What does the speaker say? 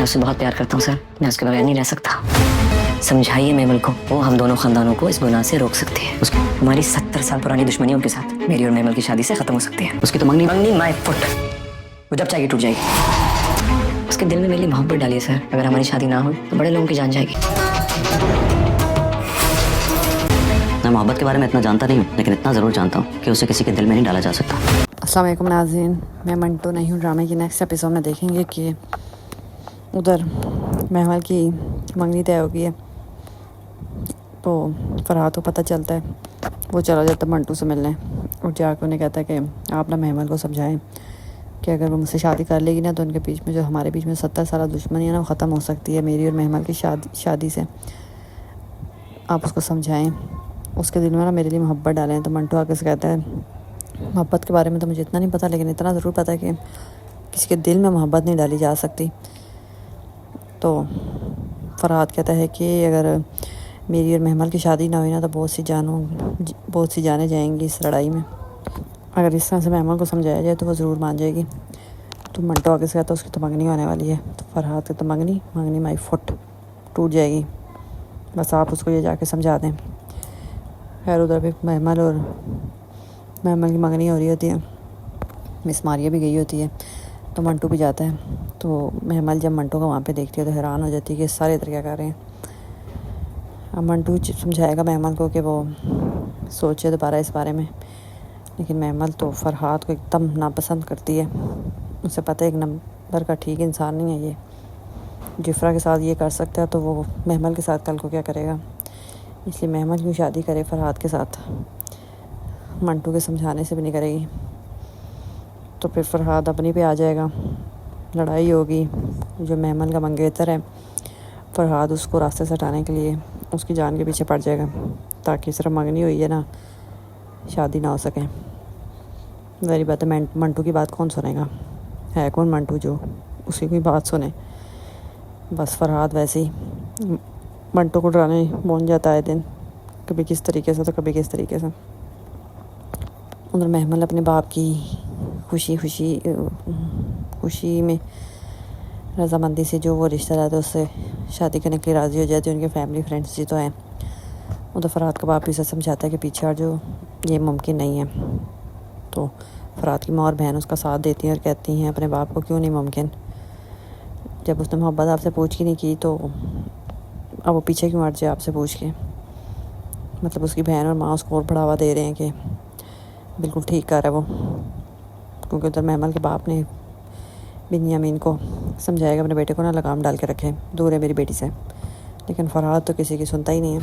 मैं उससे बहुत प्यार करता हूँ सर, मैं उसके बगैर नहीं रह सकता। समझाइए मेमल को, वो हम दोनों खानदानों को इस गुनाह से रोक सकती है। उसकी हमारी 70 साल पुरानी दुश्मनियों के साथ मेरी और मेमल की शादी से खत्म हो सकती है। उसकी तो मंगनी माय फुट, वो जब चाहेगी टूट जाएगी। उसके दिल में मेरी मोहब्बत डालिए सर, अगर हमारी शादी ना हो तो बड़े लोगों की जान जाएगी। मैं मोहब्बत के बारे में इतना जानता नहीं हूँ, लेकिन इतना ज़रूर जानता हूँ कि उसे किसी के दिल में नहीं डाला जा सकता। अस्सलाम वालेकुम नाज़रीन, मैं मंटू नहीं हूँ। ड्रामे की नेक्स्ट एपिसोड में देखेंगे कि उधर महमल की मंगनी तय हो गई है, तो फरहाद को पता चलता है। वो चला जाता है मंटू से मिलने और जाकर उन्हें कहता है कि आप ना महमल को समझाएं कि अगर वो मुझसे शादी कर लेगी ना तो उनके बीच में जो हमारे बीच में 70 साल दुश्मनी है ना, वो ख़त्म हो सकती है। मेरी और महमल की शादी से आप उसको समझाएं, उसके दिल में ना मेरे लिए मोहब्बत डालें। तो मंटू आके से कहता है, मोहब्बत के बारे में तो मुझे इतना नहीं पता, लेकिन इतना ज़रूर पता है कि किसी के दिल में मोहब्बत नहीं डाली जा सकती। तो फरहाद कहता है कि अगर मेरी और महमल की शादी ना हुई ना तो बहुत सी जानें जाएंगी इस लड़ाई में। अगर इस तरह से महमल को समझाया जाए तो वो ज़रूर मान जाएगी। तो मंटो आगे से कहता है उसकी तो मंगनी होने वाली है। तो फरहाद कहता मंगनी माई फुट, टूट जाएगी, बस आप उसको ये जाके समझा दें। खैर उधर भी महमल की मंगनी हो रही होती है, मिस मारिया भी गई होती है, तो मंटू भी जाता है। तो महमल जब मंटू को वहाँ पे देखती है तो हैरान हो जाती है कि सारे इधर क्या कर रहे हैं। अब मंटू समझाएगा महमल को कि वो सोचे दोबारा इस बारे में, लेकिन महमल तो फरहाद को एकदम नापसंद करती है। उसे पता है एक नंबर का ठीक इंसान नहीं है ये। जिफ्रा के साथ ये कर सकता है तो वो महमल के साथ कल को क्या करेगा। इसलिए महमल क्यों शादी करे फरहाद के साथ, मंटू के समझाने से भी नहीं करेगी। तो फिर फरहाद अपनी पे आ जाएगा, लड़ाई होगी। जो महमल का मंगेतर है, फरहाद उसको रास्ते से हटाने के लिए उसकी जान के पीछे पड़ जाएगा, ताकि सिर्फ मंगनी हुई है ना, शादी ना हो सके। वही बात है, मंटू की बात कौन सुनेगा, है कौन मंटू जो उसकी कोई बात सुने। बस फरहाद वैसे ही मंटू को डराने पहुँच जाता है दिन, कभी किस तरीके से तो कभी किस तरीके से। उधर महमल अपने बाप की खुशी में रजामंदी से जो वो रिश्ता रहता है उससे शादी करने के लिए राज़ी हो जाती है। उनके फैमिली फ्रेंड्स जी तो हैं। उधर फरहाद का बाप इसे समझाता है कि पीछे हट जो, ये मुमकिन नहीं है। तो फरहाद की माँ और बहन उसका साथ देती हैं और कहती हैं अपने बाप को क्यों नहीं मुमकिन, जब उसने मोहब्बत आपसे पूछ की नहीं की तो अब वो पीछे क्यों हट जाए आपसे पूछ के। मतलब उसकी बहन और माँ उसको और बढ़ावा दे रहे हैं कि बिल्कुल ठीक कर रहा है वो, क्योंकि उधर महमल के बाप ने बिन्यामीन को समझाएगा अपने बेटे को ना लगाम डाल के रखे, दूर है मेरी बेटी से। लेकिन फरहाद तो किसी की सुनता ही नहीं है।